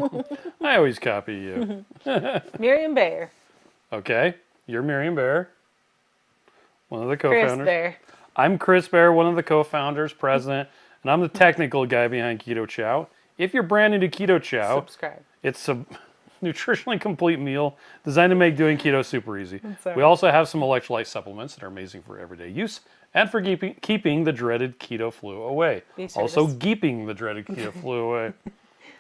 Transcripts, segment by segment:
I always copy you. Miriam Bear. Okay, you're Miriam Bear, one of the Chris co-founders. Bear. I'm Chris Bear, one of the co-founders, president, and I'm the technical guy behind Keto Chow. If you're brand new to Keto Chow, Subscribe. it's a nutritionally complete meal designed to make doing keto super easy. Sorry. We also have some electrolyte supplements that are amazing for everyday use and for keeping the dreaded keto flu away. Be sure Also, to keeping the dreaded keto flu away.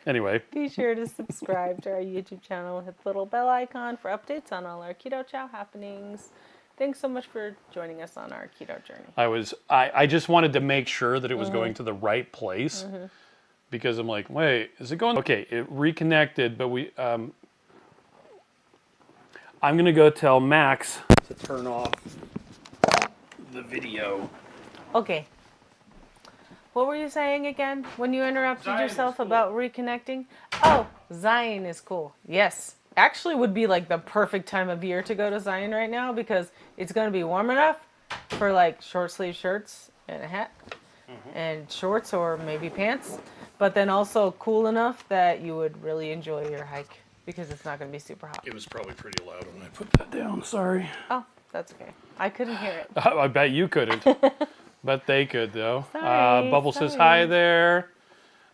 Anyway, Be sure to subscribe to our YouTube channel. Hit the little bell icon for updates on all our Keto Chow happenings. Thanks so much for joining us on our keto journey. I just wanted to make sure that it was going to the right place because I'm like, wait, is it going? Okay, it reconnected, but I'm gonna go tell Max to turn off the video. Okay. What were you saying again when you interrupted Zion is yourself cool. about reconnecting? Oh, Zion is cool. Yes. Actually would be like the perfect time of year to go to Zion right now because it's going to be warm enough for like short sleeve shirts and a hat and shorts or maybe pants, but then also cool enough that you would really enjoy your hike because it's not going to be super hot. It was probably pretty loud when I put that down. Sorry. Oh, that's okay. I couldn't hear it. I bet you couldn't. But they could, though. Sorry, Bubble says sorry. hi there.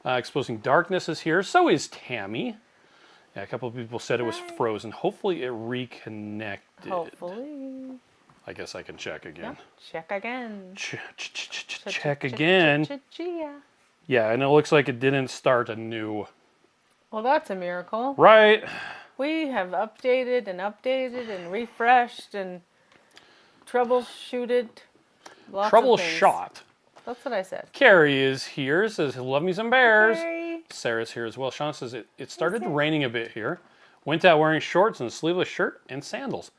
Exposing Darkness is here. So is Tammy. Yeah, a couple of people said it was frozen. Hopefully it reconnected. Hopefully. I guess I can check again. Check again. Check again. Yeah. Yeah, and it looks like it didn't start a new. Well, that's a miracle. Right. We have updated and refreshed and troubleshooted. Lots of things. Troubleshot. That's what I said. Carrie is here. Says, love me some bears. Carrie. Sarah's here as well. Sean says it started raining a bit here. Went out wearing shorts and a sleeveless shirt and sandals.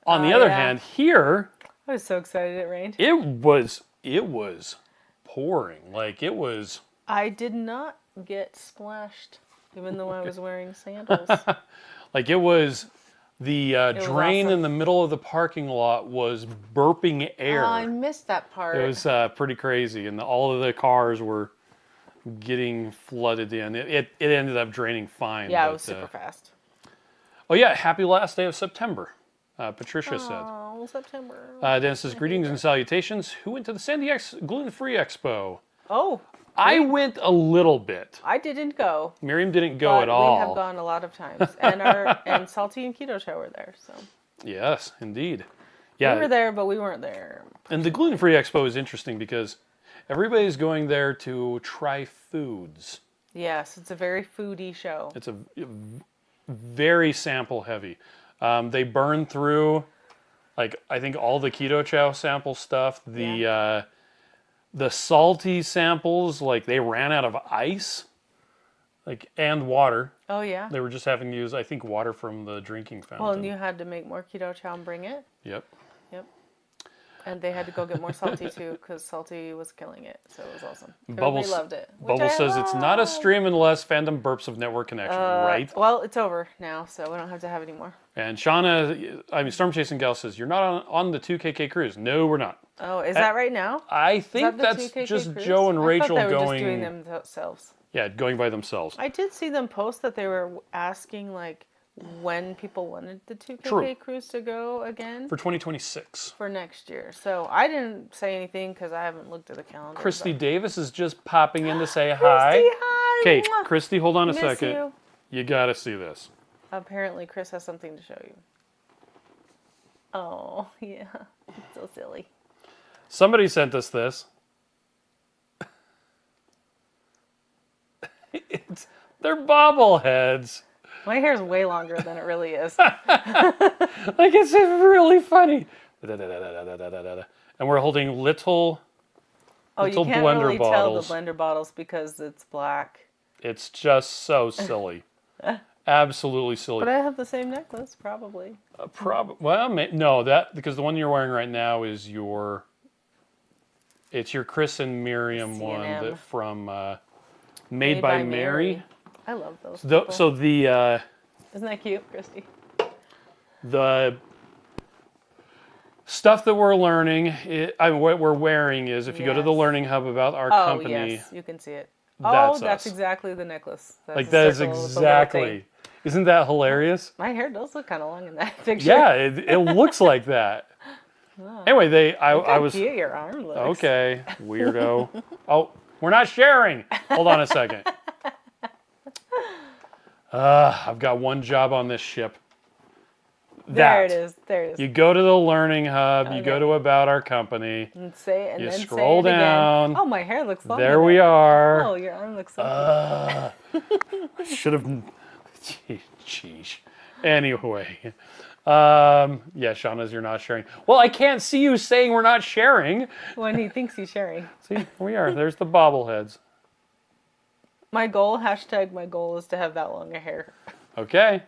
On the other hand, here I was so excited it rained. it was pouring. Like it was. I did not get splashed, even though I was wearing sandals. Like it was. The was drain awesome. in the middle of the parking lot was burping air. Oh, I missed that part. It was pretty crazy, and all of the cars were getting flooded in. It ended up draining fine. Yeah, but, it was super fast. Oh yeah, happy last day of September, Patricia said. Oh, September. Dennis says, greetings and salutations. Who went to the San Diego Gluten-Free Expo? Oh, I went a little bit. I didn't go. Miriam didn't go But at all. we have gone a lot of times, and and Salty and Keto Chow were there. So Yes, indeed. we Yeah, were there, but we weren't there. and the Gluten-Free Expo is interesting because everybody's going there to try foods. Yes, it's a very foodie show. It's a very sample heavy. They burn through, like I think all the Keto Chow sample stuff. The salty samples, like they ran out of ice, like and water. Oh yeah. They were just having to use, I think, water from the drinking fountain. Well, and you had to make more Keto Chow and bring it. Yep. Yep. And they had to go get more Salty too, because Salty was killing it. So it was awesome. Bubbles- Everybody loved it. which Bubble I says it's not a love. stream unless fandom burps of network connection, right? Well, it's over now, so we don't have to have any more. And Storm Chasing Gal says, you're not on the 2KK cruise. No, we're not. Oh, is that right now? I think the that's 2KK just cruise? Joe and Rachel I thought they were going. just doing them themselves. Yeah, going by themselves. I did see them post that they were asking like when people wanted the 2KK True. cruise to go again For 2026. for next year. So I didn't say anything because I haven't looked at the calendar. Christy but- Davis is just popping in to say Christy, hi. hi. Okay, Mwah. Christy, hold on a Miss second. you. You gotta see this. Apparently, Chris has something to show you. Oh, yeah. It's so silly. Somebody sent us this. They're bobbleheads. My hair's way longer than it really is. Like it's really funny. And we're holding little Oh, you little can't blender really bottles. tell the blender bottles because it's black. It's just so silly. Absolutely silly. But I have the same necklace, probably. No, that because the one you're wearing right now is it's your Chris and Miriam one C&M. that from Made by Mary. I love those. People. So the Isn't that cute, Christy? the stuff that we're learning, what we're wearing is if you go to the Yes. Learning Hub about our Oh, company, yes, you can see it. That's that's us. exactly the necklace. That's Like a that is circle with a little thing. exactly. Isn't that hilarious? My hair does look kind of long in that picture. Yeah, it looks like that. Anyway, I Look how was cute your arm looks. okay, weirdo. Oh, we're not sharing. Hold on a second. I've got one job on this ship. There it is. There it is. You go to the Learning Hub. You go Okay. to About Our Company. And say and You then scroll say it down. again. Oh, my hair looks long. There we are. Oh, your arm looks so Should have. Sheesh. Anyway. Yeah, Shauna's, you're not sharing. Well, I can't see you saying we're not sharing. cute. When he thinks he's sharing. See, we are. There's the bobbleheads. My goal, hashtag my goal, is to have that long a hair. Okay.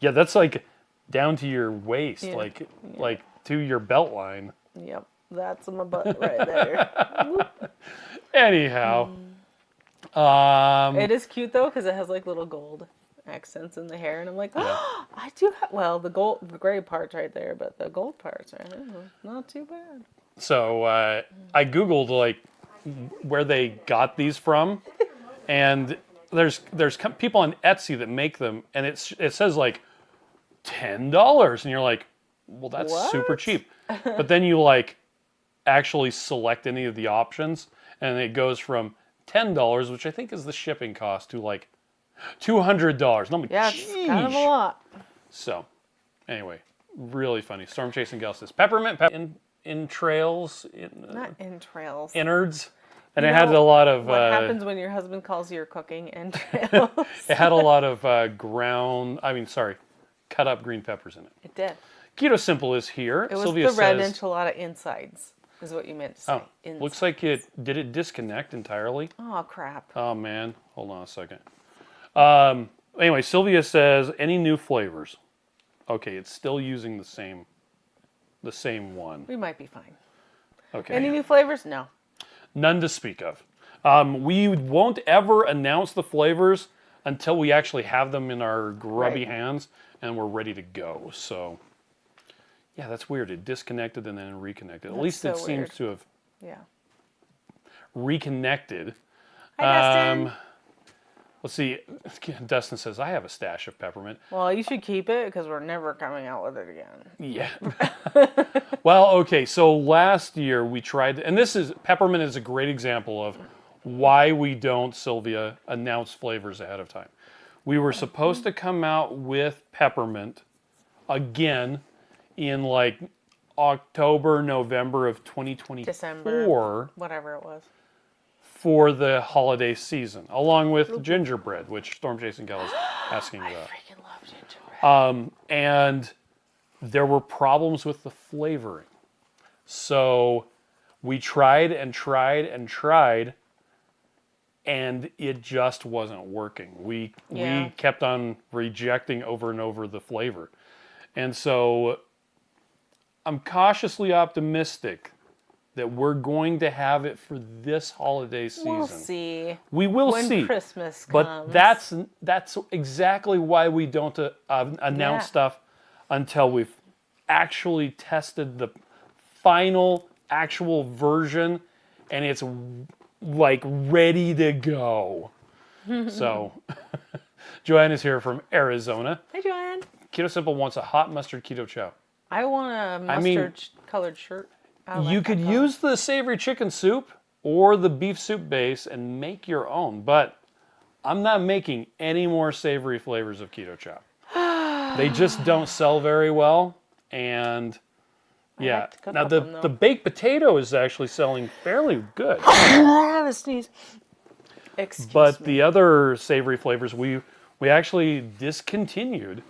Yeah, that's like down to your waist, Yeah. like to your belt line. Yep. That's my butt right there. Anyhow. It is cute though because it has like little gold accents in the hair, and I'm like, oh, I do have, well, the gray part's right there, but the gold part's right there. Not too bad. So I Googled like where they got these from, and there's people on Etsy that make them, and it says like $10, and you're like, well, that's What? super cheap. But then you like actually select any of the options, and it goes from $10, which I think is the shipping cost, to like $200. And I'm like, Yeah, it's kind of a "Sheesh." lot. So, anyway, really funny. Storm Chasing Gal says peppermint entrails, Not entrails. innards, and You it had know a lot of. What happens when your husband calls your cooking entrails? It had a lot of cut up green peppers in it. It did. Keto Simple is here. It was Sylvia the red says, enchilada insides, is what you meant to say. "Oh, looks like did it disconnect entirely?" Oh, crap. Oh man, hold on a second. Anyway, Sylvia says, any new flavors? Okay, it's still using the same one. We might be fine. Okay. Any new flavors? No. None to speak of. We won't ever announce the flavors until we actually have them in our grubby Right. hands and we're ready to go. So, yeah, that's weird. It disconnected and then reconnected. At least it so seems weird. to have Yeah. reconnected. Hi, Dustin. Let's see. Dustin says, I have a stash of peppermint. Well, you should keep it because we're never coming out with it again. Yeah. Well, okay. So last year we tried, and peppermint is a great example of why we don't, Sylvia, announce flavors ahead of time. We were supposed to come out with peppermint again in like October, November of 2024 December. Whatever it was. for the holiday season, along with gingerbread, which Storm Chasing Gal is asking I about. freaking love gingerbread. And there were problems with the flavoring. So we tried and tried and tried, and it just wasn't working. We kept on rejecting over and over the flavor. And so I'm cautiously optimistic that we're going to have it for this holiday season. We'll see. We will when see. Christmas But comes. that's exactly why we don't announce Yeah. stuff until we've actually tested the final actual version and it's like ready to go. So, Joanne is here from Arizona. Hey, Joanne. Keto Simple wants a hot mustard keto chow. I want a mustard-colored shirt. I like You that could color. use the savory chicken soup or the beef soup base and make your own, but I'm not making any more savory flavors of keto chow. They just don't sell very well, and yeah. like to cook Now up them, the though. baked potato is actually selling fairly good, I have a sneeze. Excuse but me. the other savory flavors we actually discontinued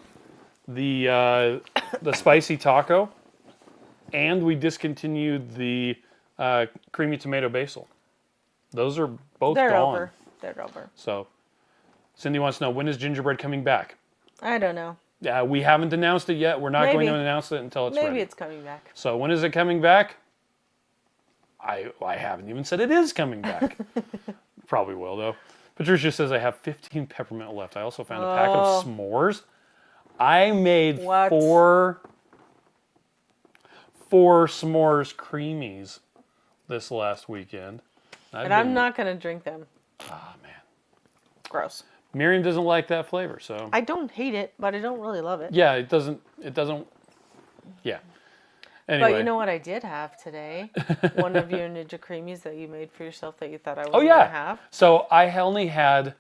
the spicy taco. And we discontinued the creamy tomato basil. Those are both They're gone. over. They're over. So, Cindy wants to know, when is gingerbread coming back? I don't know. We haven't announced it yet. We're not going Maybe. to announce it until it's Maybe ready. it's coming back. So when is it coming back? I haven't even said it is coming back. Probably will, though. Patricia says, I have 15 peppermint left. I also found a packet of s'mores. I made What? four s'mores creamies this last weekend. And I'm not going to drink them. Ah, man. Gross. Miriam doesn't like that flavor, so. I don't hate it, but I don't really love it. Yeah, it doesn't, yeah. Anyway. But you know what I did have today? One of your Ninja Creamies that you made for yourself that you thought I wasn't going to have. So I had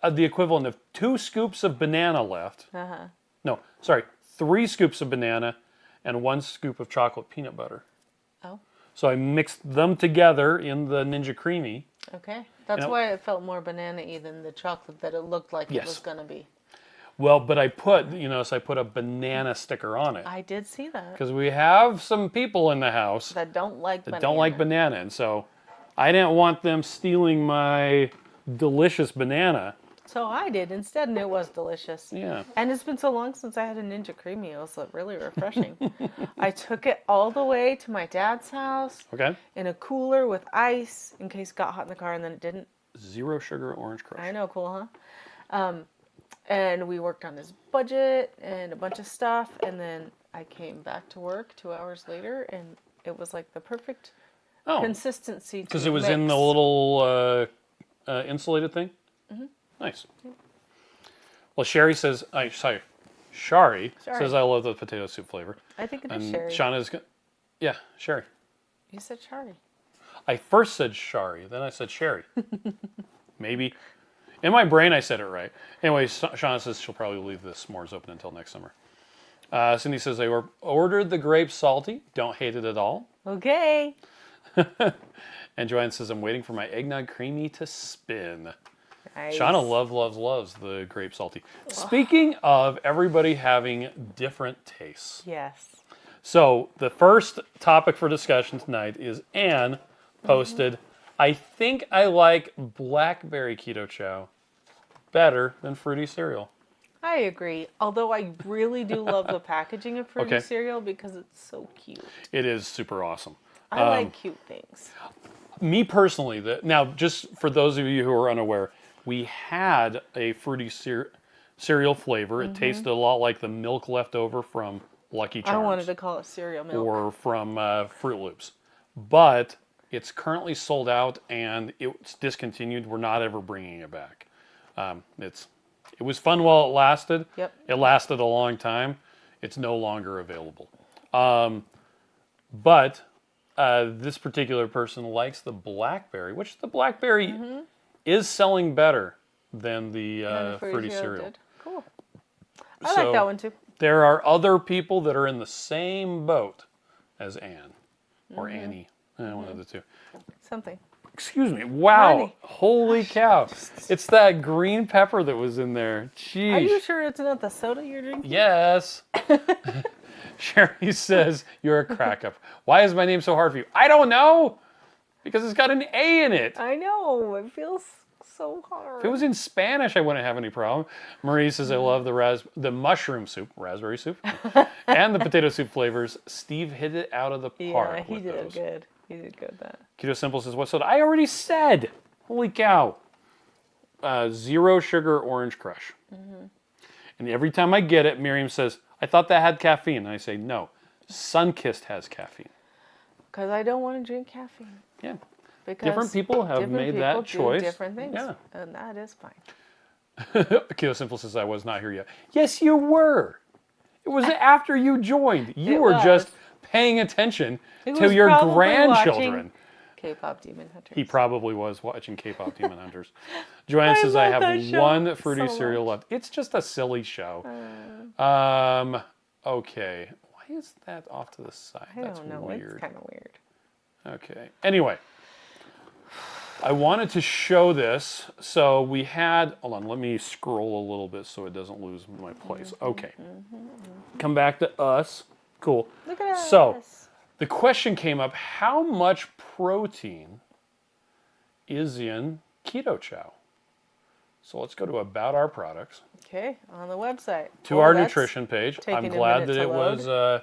the equivalent of 2 scoops of banana left. No, sorry, 3 scoops of banana and 1 scoop of chocolate peanut butter. Oh. So I mixed them together in the Ninja Creamy. Okay. That's why it felt more banana-y than the chocolate that it looked like it was going to be. Well, but I put a banana sticker on it. I did see that. Because we have some people in the house That don't like banana. And so I didn't want them stealing my delicious banana. So I did instead, and it was delicious. Yeah. And it's been so long since I had a Ninja Creamy. It was really refreshing. I took it all the way to my dad's house. Okay. In a cooler with ice in case it got hot in the car, and then it didn't. 0 sugar orange crush. I know, cool, huh? And we worked on his budget and a bunch of stuff, and then I came back to work 2 hours later, and it was like the perfect consistency. Because it was in the little insulated thing? Mm-hmm. Nice. Well, Shari says, Shari says, I love the potato soup flavor. I think it is and Shari. Shauna's, yeah, Shari. You said Shari. I first said Shari, then I said Shari. Maybe. In my brain, I said it right. Anyway, Shauna says she'll probably leave the s'mores open until next summer. Cindy says, I ordered the grape salty. Don't hate it at all. Okay. And Joanne says, I'm waiting for my eggnog creamy to spin. Nice. Shauna loves the grape salty. Speaking of everybody having different tastes. Yes. So the first topic for discussion tonight is Anne posted, I think I like Blackberry Keto Chow better than fruity cereal. I agree. Although I really do love the packaging of fruity cereal because it's so cute. It is super awesome. I like cute things. Me personally, now just for those of you who are unaware, we had a fruity cereal flavor. It tasted a lot like the milk left over from Lucky Charms. I wanted to call it cereal milk. Or from Fruit Loops. But it's currently sold out and it's discontinued. We're not ever bringing it back. It was fun while it lasted. Yep. It lasted a long time. It's no longer available. But this particular person likes the Blackberry, which the Blackberry is selling better than the fruity cereal. Did. Cool. I like that one too. There are other people that are in the same boat as Anne or Annie. One of the two. Something. Excuse me. Wow. Honey. Holy cow. It's that green pepper that was in there. Jeez. Are you sure it's not the soda you're drinking? Yes. Sherry says, you're a crack up. Why is my name so hard for you? I don't know. Because it's got an A in it. I know. It feels so hard. If it was in Spanish, I wouldn't have any problem. Marie says, I love the mushroom soup, raspberry soup, and the potato soup flavors. Steve hit it out of the park. Yeah, he with did those. good. He did good with that. Keto Simple says, what soda? I already said. Holy cow. 0 sugar orange crush. And every time I get it, Miriam says, I thought that had caffeine. And I say, no. Sunkist has caffeine. Because I don't want to drink caffeine. Yeah. Because different people have made that choice. Different things. Yeah. And that is fine. Keto Simple says, I was not here yet. Yes, you were. It was after you joined. You were just paying attention to your grandchildren. K-pop Demon Hunters. He probably was watching K-pop Demon Hunters. Joanne says, I have one fruity cereal left. It's just a silly show. Okay. Why is that off to the side? That's weird. It's kind of weird. Okay. Anyway. I wanted to show this. So we had, hold on, let me scroll a little bit so it doesn't lose my place. Okay. Come back to us. Cool. Look at us. So the question came up, how much protein is in Keto Chow? So let's go to About Our Products. Okay, on the website. To our nutrition page. I'm glad that it was, no,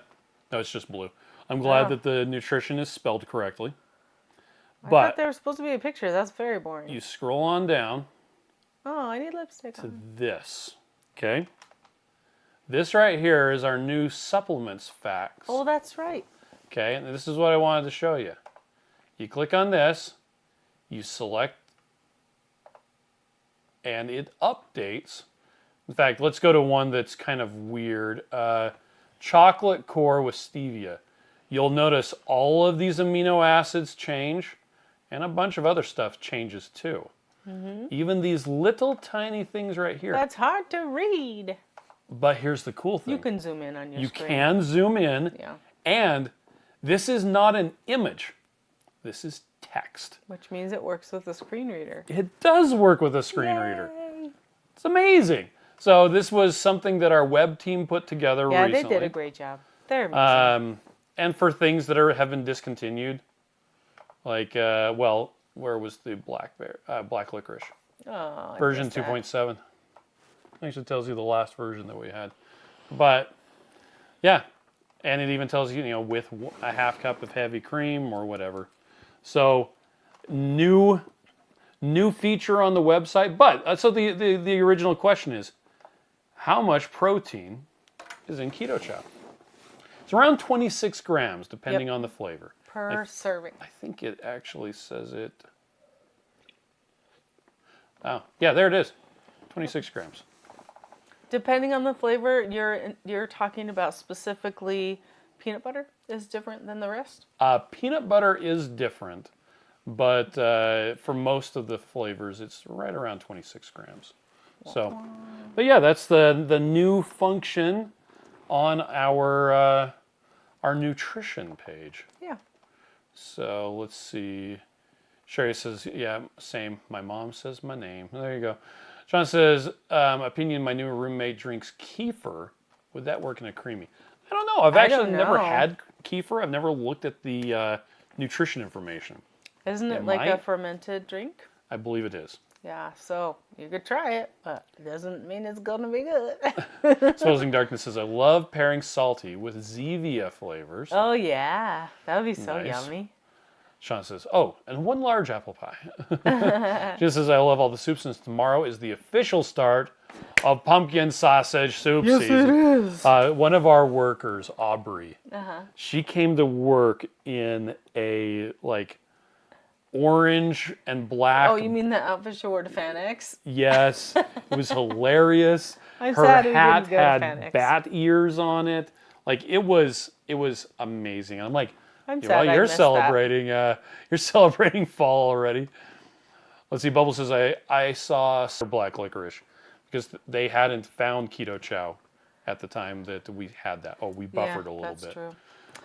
it's just blue. I'm glad that the nutrition is spelled correctly. I thought there was supposed to be a picture. That's very boring. You scroll on down. Oh, I need lipstick to this. Okay. This right here is our new supplements facts. Oh, that's right. Okay, and this is what I wanted to show you. You click on this, you select and it updates. In fact, let's go to one that's kind of weird. Chocolate core with stevia. You'll notice all of these amino acids change, and a bunch of other stuff changes too. Even these little tiny things right here. That's hard to read. But here's the cool thing. You can zoom in on your You screen. can zoom in, Yeah. and this is not an image. This is text. Which means it works with a screen reader. It does work with a screen reader. Yay. It's amazing. So this was something that our web team put together Yeah, recently. they did a great job. They're amazing. And for things that have been discontinued, like, where was the Blackberry, black licorice? Oh, I Version missed that. 2.7. Actually tells you the last version that we had. But, yeah. And it even tells you, with a half cup of heavy cream or whatever. So, new feature on the website. But, so the original question is, how much protein is in Keto Chow? It's around 26 grams, depending on the flavor. Per serving. I think it actually says it. Oh, yeah, there it is. 26 grams. Depending on the flavor, you're talking about specifically peanut butter is different than the rest? Peanut butter is different, but for most of the flavors, it's right around 26 grams. So, but yeah, that's the new function on our nutrition page. Yeah. So let's see. Sherry says, yeah, same. My mom says my name. There you go. John says, opinion, my new roommate drinks kefir. Would that work in a creamy? I don't know. I've actually never had kefir. I've never looked at the nutrition information. Isn't it like a fermented drink? I believe it is. Yeah, so you could try it, but it doesn't mean it's going to be good. Exposing Darkness says, I love pairing salty with Zevia flavors. Oh, yeah. That would be so Nice. yummy. Sean says, oh, and one large apple pie. Just says, I love all the soup since tomorrow is the official start of pumpkin sausage soup season. Yes, it is. One of our workers, Aubrey, she came to work in a, orange and black. Oh, you mean the outfit she wore to FanX? Yes. It was hilarious. I'm Her sad we hat didn't go to had FanX. bat ears on it. It was amazing. I'm like, I'm sad I you're missed celebrating you're celebrating fall already. Let's see, Bubble says I saw black licorice because they hadn't found Keto Chow at the time that we had that. Oh, we buffered a little bit. That's true.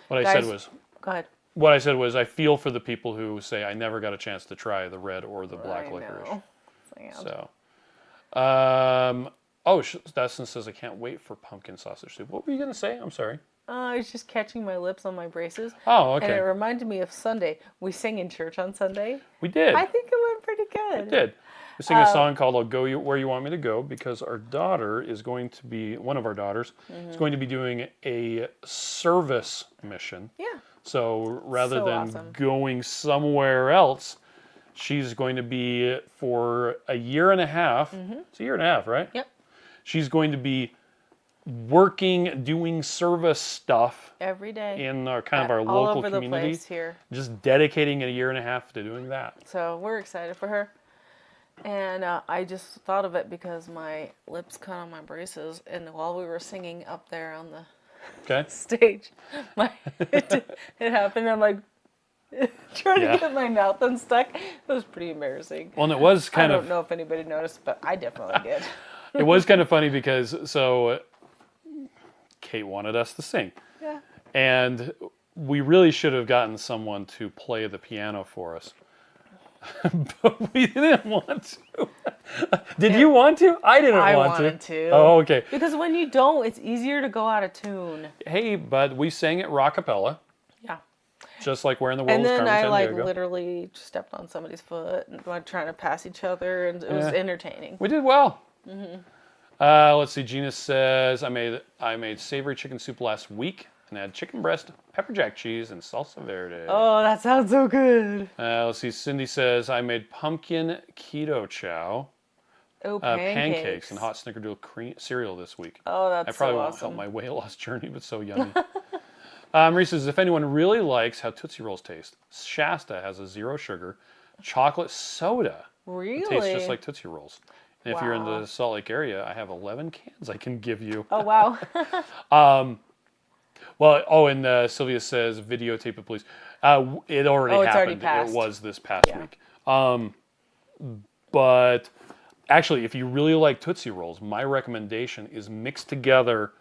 What I Guys, said was Go ahead. What I said was I feel for the people who say I never got a chance to try the red or the black licorice. Know. So, Dustin says I can't wait for pumpkin sausage soup. What were you gonna say? I'm sorry. I was just catching my lips on my braces. Oh, okay. And it reminded me of Sunday. We sang in church on Sunday. We did. I think it went pretty good. It did. We sing a song called "I'll Go Where You Want Me to Go" because our daughter is going to be one of our daughters is going to be doing a service mission. Yeah. So rather So than awesome. going somewhere else, she's going to be for a year and a half. It's a year and a half, right? Yep. She's going to be working, doing service stuff Every day. in our our all local over community. the place here. Just dedicating a year and a half to doing that. So we're excited for her. And I just thought of it because my lips cut on my braces, and while we were singing up there on the Okay. stage, it happened. I'm like trying to get my mouth unstuck. It was pretty embarrassing. Well, and it was I don't know if anybody noticed, but I definitely did. It was kind of funny because Kate wanted us to sing. Yeah. And we really should have gotten someone to play the piano for us. But we didn't want to. Did you want to? I didn't I want wanted to. Oh, okay. Because when you don't, it's easier to go out of tune. Hey, but we sang it rockapella, Yeah. just like Where in the World And is then Carmen I Sandiego. literally stepped on somebody's foot and like trying to pass each other, and it was entertaining. We did well. Let's see. Gina says I made savory chicken soup last week and had chicken breast, pepper jack cheese, and salsa verde. Oh, that sounds so good. Let's see. Cindy says I made pumpkin keto chow, Oh, pancakes, and hot snickerdoodle cereal this week. Oh, that's I probably so won't awesome. help my weight loss journey, but so yummy. Marie says if anyone really likes how Tootsie Rolls taste, Shasta has a zero sugar chocolate soda. Really? It tastes just like Tootsie Rolls. If you're in Wow. the Salt Lake area, I have 11 cans I can give you. Oh, wow. Well, and Sylvia says, videotape it, please. It already Oh, it's already happened. passed. It was this past Yeah. week. But actually, if you really like Tootsie Rolls, my recommendation is mix together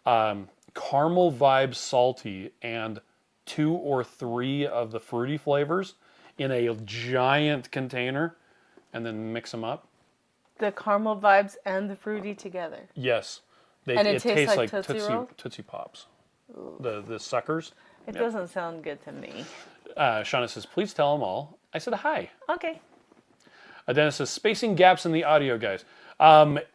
caramel vibe salty and 2 or 3 of the fruity flavors in a giant container and then mix them up. The caramel vibes and the fruity together. Yes. And it tastes like Tootsie Pops. The suckers. It doesn't sound good to me. Shauna says, please tell them all. I said hi. Okay. Dennis says, spacing gaps in the audio, guys.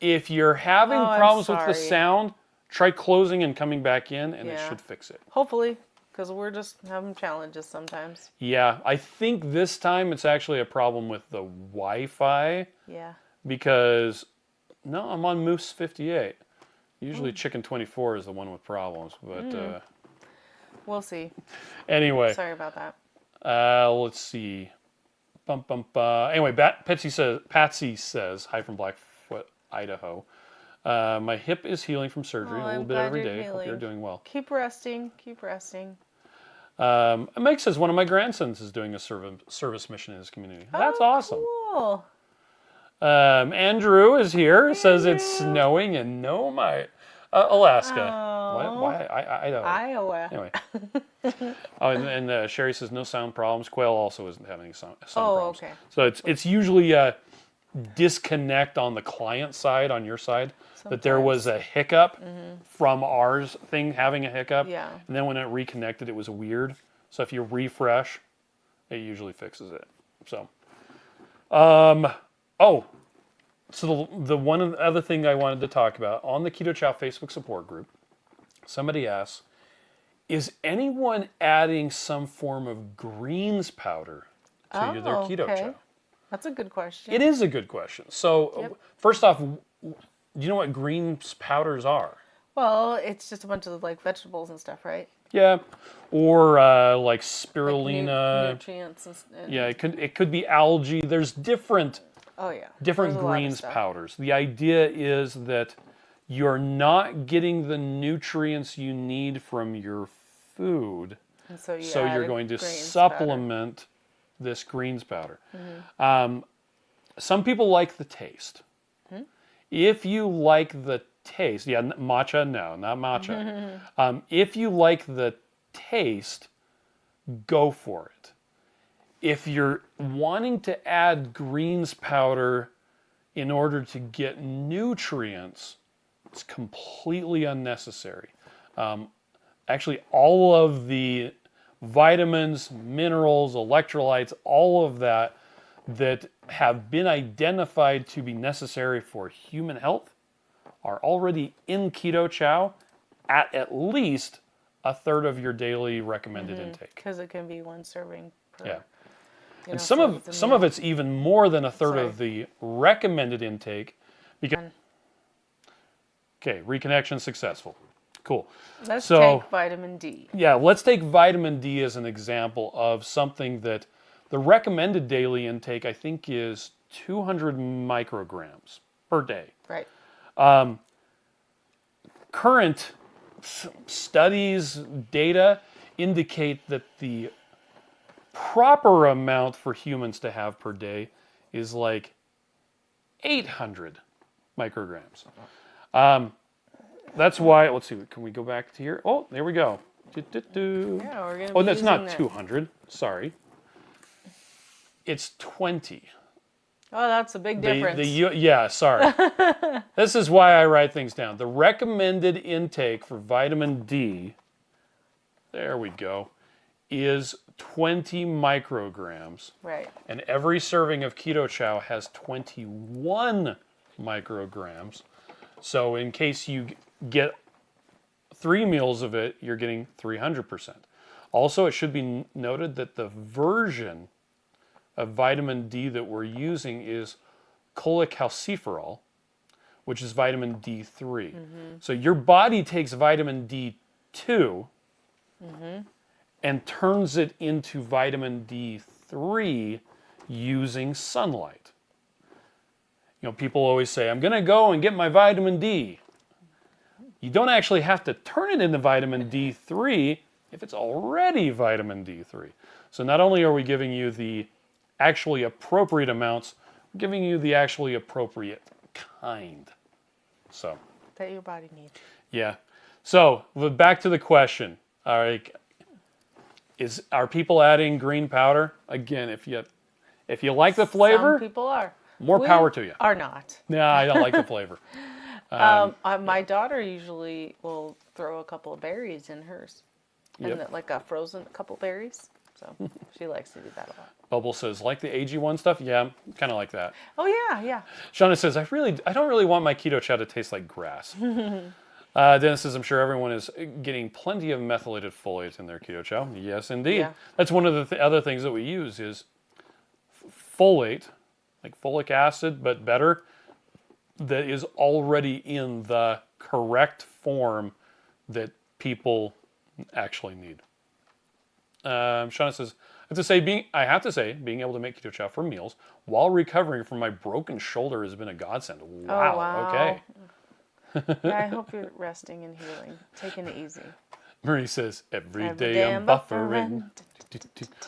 If you're having Oh, I'm problems with the sorry. sound, try closing and coming back in, and it Yeah. should fix it. Hopefully, because we're just having challenges sometimes. Yeah, I think this time it's actually a problem with the Wi-Fi Yeah. because, no, I'm on Moose 58. Usually Chicken 24 is the one with problems, but We'll see. anyway. Sorry about that. Let's see. Anyway, Patsy says, hi from Blackfoot, Idaho. My hip is healing from surgery a little I'm bit glad every you're day. Hope you're healing. doing well. Keep resting. Keep resting. Mike says one of my grandsons is doing a service mission in his community. That's awesome. Cool. Andrew is here. Says it's snowing in Alaska. Oh. Why? Idaho. Iowa. Anyway. And Sherry says no sound problems. Quail also isn't having any sound problems. Okay. So it's usually a disconnect on the client side, on your side, that there was a hiccup from ours thing having a hiccup. Yeah. And then when it reconnected, it was weird. So if you refresh, it usually fixes it. So, so the one other thing I wanted to talk about on the Keto Chow Facebook support group, somebody asks, is anyone adding some form of greens powder to their Keto okay. Chow? That's a good question. It is a good question. So, first off, do you know what greens powders are? Well, it's just a bunch of like vegetables and stuff, right? Yeah, or like Like spirulina. nutrients and Yeah, it could be algae. There's different Oh yeah. different There's a lot of greens stuff. powders. The idea is that you're not getting the nutrients you need from your food, And so so add you're a going to greens supplement this greens powder. Some people like the taste. If you like the taste, matcha, no, not matcha. If you like the taste, go for it. If you're wanting to add greens powder in order to get nutrients, it's completely unnecessary. Actually, all of the vitamins, minerals, electrolytes, all of that have been identified to be necessary for human health are already in Keto Chow at least a third of your daily recommended intake. Because it can be one serving per. Yeah. You And know, some so of it's a some meal. of it's even more than a third of the recommended intake. Because reconnection successful. Cool. Let's So- take vitamin D. Yeah, let's take vitamin D as an example of something that the recommended daily intake, I think, is 200 micrograms per day. Right. Current studies, data indicate that the proper amount for humans to have per day is like 800 micrograms. That's why, let's see, can we go back to here? Oh, there we go. Yeah, we're gonna. Oh, be that's not using that. 200, sorry. It's 20. Oh, that's a big difference. Yeah, sorry. This is why I write things down. The recommended intake for vitamin D, there we go, is 20 micrograms. Right. And every serving of Keto Chow has 21 micrograms. So in case you get 3 meals of it, you're getting 300%. Also, it should be noted that the version of vitamin D that we're using is cholecalciferol, which is vitamin D3. So your body takes vitamin D2 and turns it into vitamin D3 using sunlight. people always say, I'm going to go and get my vitamin D. You don't actually have to turn it into vitamin D3 if it's already vitamin D3. So not only are we giving you the actually appropriate amounts, we're giving you the actually appropriate kind. So That your body needs. yeah. So back to the question. All right. Are people adding green powder? Again, if you like the flavor, Some people are. more We power to you. are not. No, I don't like the flavor. My daughter usually will throw a couple of berries in hers. Yep. And like a frozen couple berries. So she likes to do that a lot. Bubble says, like the AG1 stuff? Yeah, kind of like that. Oh yeah, yeah. Shauna says, I don't really want my keto chow to taste like grass. Dennis says, I'm sure everyone is getting plenty of methylated folate in their keto chow. Yes, indeed. Yeah. That's one of the other things that we use is folate, like folic acid, but better, that is already in the correct form that people actually need. Shauna says, I have to say, being able to make keto chow for meals while recovering from my broken shoulder has been a godsend. Wow. Oh, wow. Okay. Yeah, I hope you're resting and healing. Taking it easy. Marie says, every Every day I'm buffering.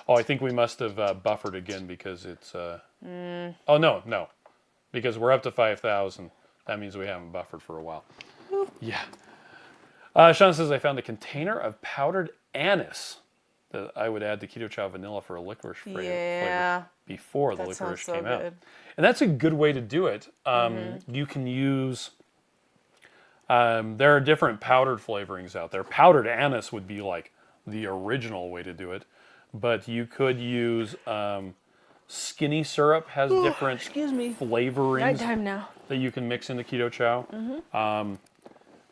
Oh, I think we must have buffered again because it's... Oh, no. Because we're up to 5,000. That means we haven't buffered for a while. Yeah. Sean says, I found a container of powdered anise that I would add to keto chow vanilla for a licorice flavor before the That licorice sounds so came out. good. And that's a good way to do it. You can use... there are different powdered flavorings out there. Powdered anise would be like the original way to do it. But you could use... skinny syrup has different flavorings Nighttime now. that you can mix into keto chow.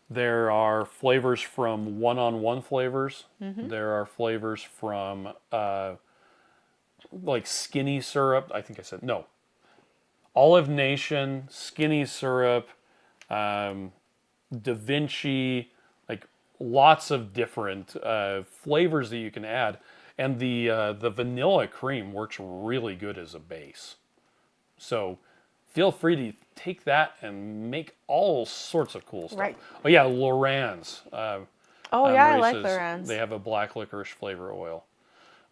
There are flavors from one-on-one flavors. There are flavors from like skinny syrup. I think I said no. Olive Nation, skinny syrup, Da Vinci, like lots of different flavors that you can add. And the vanilla cream works really good as a base. So feel free to take that and make all sorts of cool stuff. Right. Oh yeah, Loran's. Oh yeah, I Marie like says Loran's. They have a black licorice flavor oil.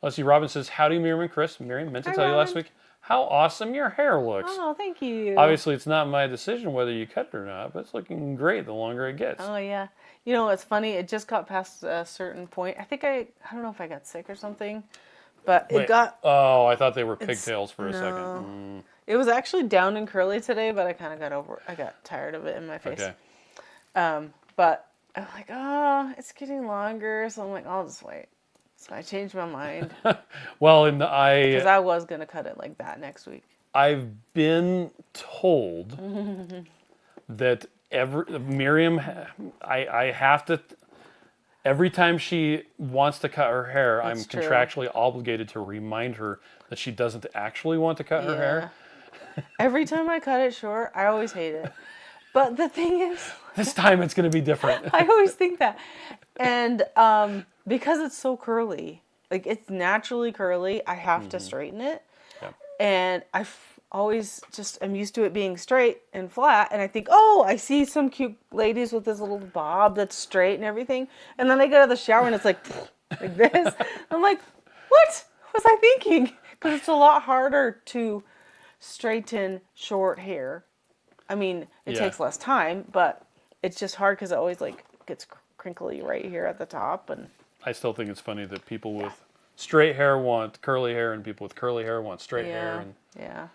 Let's see, Robin says, howdy Miriam and Chris. Miriam, meant to Hi, tell you last Robin. week how awesome your hair looks. Oh, thank you. Obviously, it's not my decision whether you cut it or not, but it's looking great the longer it gets. Oh yeah. You know what's funny? It just got past a certain point. I think I don't know if I got sick or something, but Wait, it got. Oh, I thought they were pigtails for a second. It was actually down and curly today, but I kind of I got tired of it in my face. Okay. But I'm like, oh, it's getting longer, so I'm like, I'll just wait. So I changed my mind Well, because I was gonna cut it like that next week. I've been told that Miriam, I have to, every time she wants to cut her hair, I'm true. contractually obligated to remind her that she doesn't actually want to cut her hair. Every time I cut it short, I always hate it. But the thing is, This time it's going to be different. I always think that. And because it's so curly, like it's naturally curly, I have to straighten it. Yep. And always just am used to it being straight and flat. And I think, oh, I see some cute ladies with this little bob that's straight and everything. And then I get out of the shower and it's like this. I'm like, what was I thinking? Because it's a lot harder to straighten short hair. I mean, it takes less time, but it's just hard because it always like gets crinkly right here at the top. And I still think it's funny that people with straight hair want curly hair and people with curly hair want straight hair. And yeah.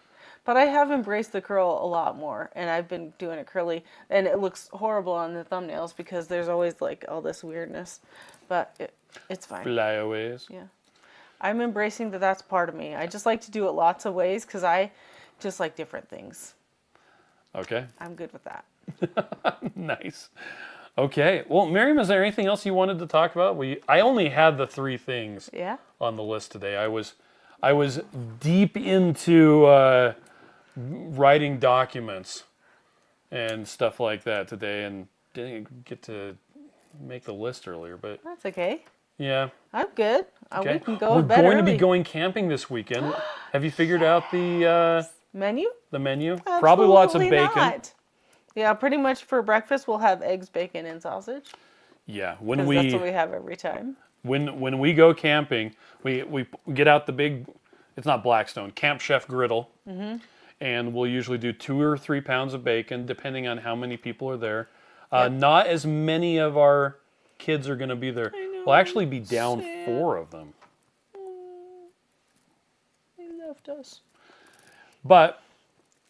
But I have embraced the curl a lot more, and I've been doing it curly, and it looks horrible on the thumbnails because there's always like all this weirdness, but it's fine. flyaways. Yeah. I'm embracing that that's part of me. I just like to do it lots of ways because I just like different things. Okay. I'm good with that. Nice. Okay. Well, Miriam, is there anything else you wanted to talk about? I only had the 3 things on the list today. I was deep into writing documents and stuff like that today, and didn't get to make the list earlier. But That's okay. yeah. I'm good. Okay. We can go We're to bed going to early. be going camping this weekend. Have you figured out the Menu? The menu? Probably lots of Absolutely bacon. not. Yeah, pretty much for breakfast we'll have eggs, bacon, and sausage. Yeah, Because that's what we have every time. when we go camping, we get out the big, it's not Blackstone, Camp Chef griddle, and we'll usually do 2 or 3 pounds of bacon, depending on how many people are there. Not as many of our kids are going to be there. We'll actually be down 4 of them. They left us. But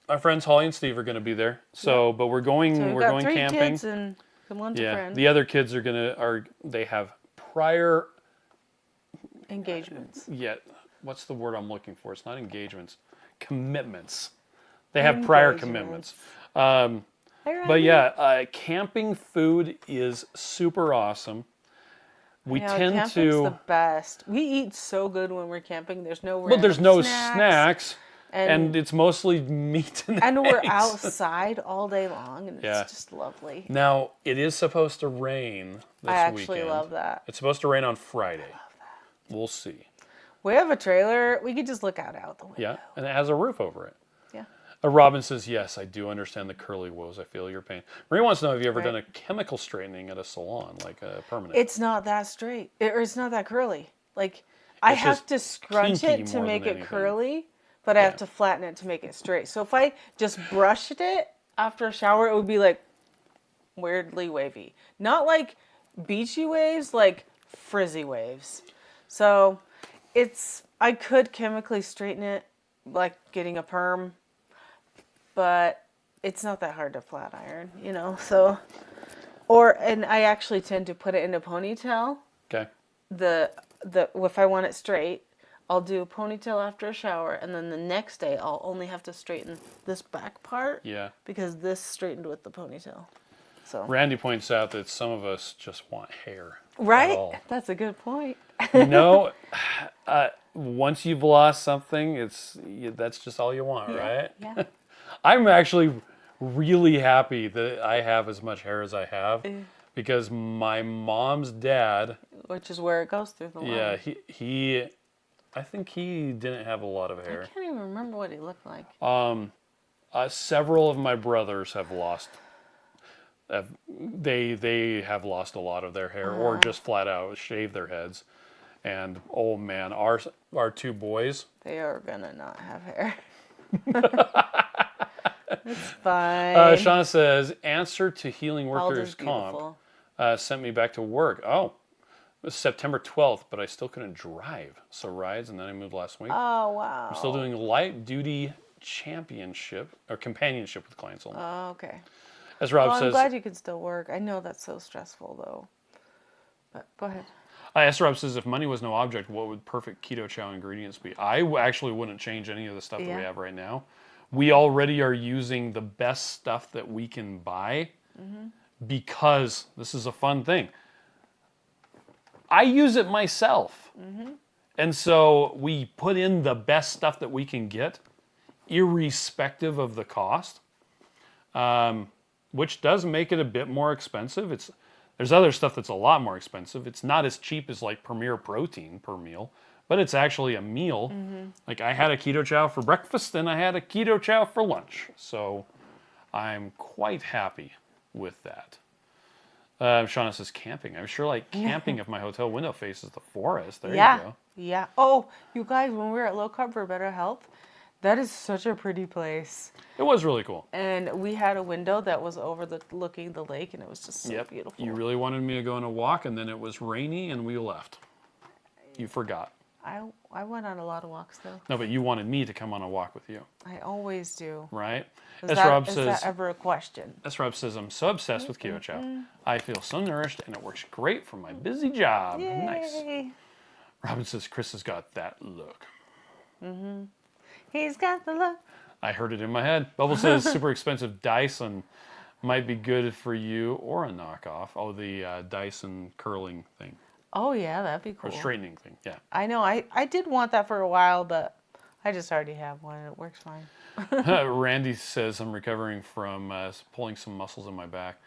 our friends Holly and Steve are going to be there. So, but we're going So we've we're got going 3 camping. kids and one's a Yeah, friend. the other kids they have prior Engagements. what's the word I'm looking for? It's not engagements, commitments. They have prior commitments. But yeah, camping food is super awesome. We tend camping's to, the best. We eat so good when we're camping. There's no but there's no snacks. snacks, and it's mostly meat and And we're eggs. outside all day long, and Yeah. it's just lovely. Now, it is supposed to rain this I actually weekend. love that. It's supposed to rain on Friday. We'll see. We have a trailer. We could just look out the window. Yeah, and it has a roof over it. Yeah. Robin says, yes, I do understand the curly woes. I feel your pain. Marie wants to know, have you ever Right. done a chemical straightening at a salon, like a permanent? It's not that straight. Or it's not that curly. Like, I It's have just to scrunch kinky it to more make than it anything. curly, but I have to flatten it to make it straight. So if I just brushed it after a shower, it would be like weirdly wavy. Not like beachy waves, like frizzy waves. So I could chemically straighten it, like getting a perm, but it's not that hard to flat iron, so, and I actually tend to put it in a ponytail. Okay. If I want it straight, I'll do a ponytail after a shower, and then the next day I'll only have to straighten this back part. Yeah. Because this straightened with the ponytail. So. Randy points out that some of us just want hair. Right? At all. That's a good point. Once you've lost something, that's just all you want, right? Yeah. I'm actually really happy that I have as much hair as I have, because my mom's dad, Which is where it goes through the line. he I think he didn't have a lot of hair. I can't even remember what he looked like. Several of my brothers have lost. They have lost a lot of their hair, or just flat out shave their heads. And oh man, our 2 boys. They are gonna not have hair. It's fine. Shauna says, answer to Healing Bald Workers is Comp beautiful. sent me back to work. Oh, it was September 12th, but I still couldn't drive. So rides, and then I moved last week. Oh, wow. I'm still doing light duty championship or companionship with clients only. Oh, okay. As Rob I'm says, glad you can still work. I know that's so stressful, though. But go ahead. as Rob says, if money was no object, what would perfect Keto Chow ingredients be? I actually wouldn't change any of the stuff that we have right now. We already are using the best stuff that we can buy, because this is a fun thing. I use it myself. And so we put in the best stuff that we can get, irrespective of the cost, which does make it a bit more expensive. There's other stuff that's a lot more expensive. It's not as cheap as like Premier Protein per meal, but it's actually a meal. Like I had a Keto Chow for breakfast and I had a Keto Chow for lunch. So I'm quite happy with that. Shauna says camping. I'm sure like camping if my hotel window faces the forest. There you go. Yeah. Oh, you guys, when we were at Low Carb for Better Health, that is such a pretty place. It was really cool. And we had a window that was looking the lake, and it was just so beautiful. You really wanted me to go on a walk, and then it was rainy, and we left. You forgot. I went on a lot of walks, though. No, but you wanted me to come on a walk with you. I always do. Right? Is that ever a question? As Rob says, I'm so obsessed with Keto Chow. I feel so nourished, and it works great for my busy job. Yay. Nice. Robin says, Chris has got that look. He's got the look. I heard it in my head. Bubble says, super expensive Dyson might be good for you, or a knockoff. Oh, the Dyson curling thing. Oh, yeah, that'd be cool. Or straightening thing, yeah. I know. I did want that for a while, but I just already have one. It works fine. Randy says, I'm recovering from pulling some muscles in my back.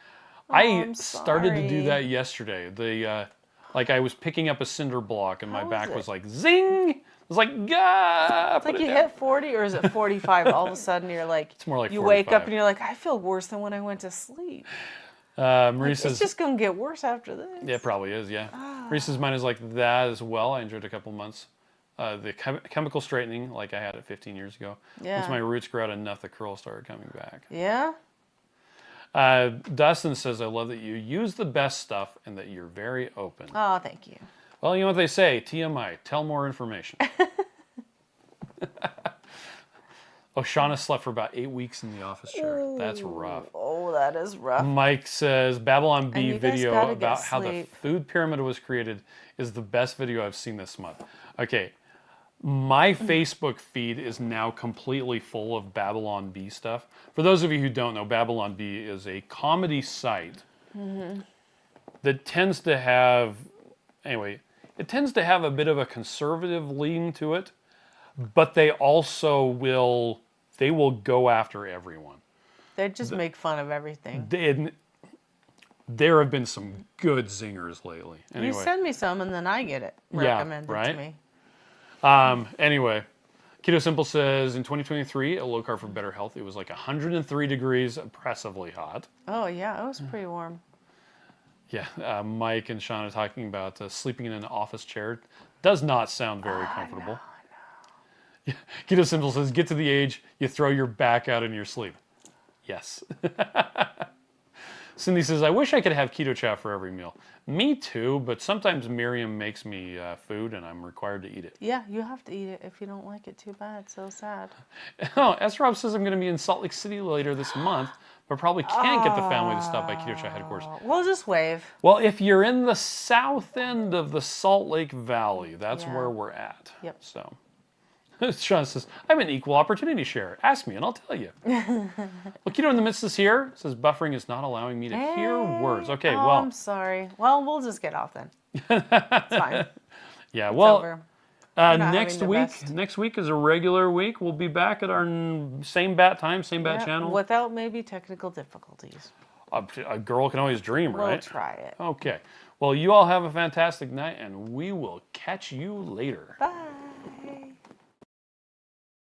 I'm started to do sorry. that yesterday. Like I was picking up a cinder block and my How back is was it? like, zing! was like, gah, It's like you hit 40, or is it 45? All of a sudden, you're like, It's more like you wake up 45. and you're like, I feel worse than when I went to sleep. Marie It's says, just gonna get worse after this. yeah, it probably is, yeah. Marie says, mine is like that as well. I enjoyed a couple months. The chemical straightening, like I had it 15 years ago. Yeah. Once my roots grew out enough, the curls started coming back. Yeah. Dustin says, I love that you use the best stuff and that you're very open. Oh, thank you. Well, you know what they say, TMI, tell more information. Oh, Shauna slept for about 8 weeks in the office chair. That's rough. Oh, that is rough. Mike says, Babylon Bee you guys video gotta get about how the sleep. food pyramid was created is the best video I've seen this month. Okay, my Facebook feed is now completely full of Babylon Bee stuff. For those of you who don't know, Babylon Bee is a comedy site that tends to have, anyway, it tends to have a bit of a conservative lean to it, but they also will go after everyone. They just make fun of everything. There have been some good zingers lately. You Anyway, send me some and then I get it recommended right? to me. Anyway, Keto Simple says, in 2023, a low carb for better health, it was like 103 degrees, oppressively hot. Oh, yeah, it was pretty warm. Yeah, Mike and Shauna talking about sleeping in an office chair. Does not sound very comfortable. No. Yeah. Keto Simple says, get to the age you throw your back out in your sleep. Yes. Cindy says, I wish I could have Keto Chow for every meal. Me too, but sometimes Miriam makes me food and I'm required to eat it. Yeah, you have to eat it. If you don't like it, too bad. So sad. Oh, S. Rob says I'm going to be in Salt Lake City later this month, but probably can't get the family to stop by Keto Chow headquarters. We'll just wave. Well, if you're in the south end of the Salt Lake Valley, that's Yeah. where we're at. Yep. So, Sean says, I'm an equal opportunity share. Ask me and I'll tell you. Well, Keto in the Midst is here. Says, buffering is not allowing me to hear words. Okay, Oh, well. I'm sorry. Well, we'll just get off then. It's fine. Yeah, It's well, over. We're not next having the week, best. next week is a regular week. We'll be back at our same bat time, same bat Yeah, channel. without maybe technical difficulties. A girl can always dream, We'll right? try it. Okay. Well, you all have a fantastic night, and we will catch you later. Bye.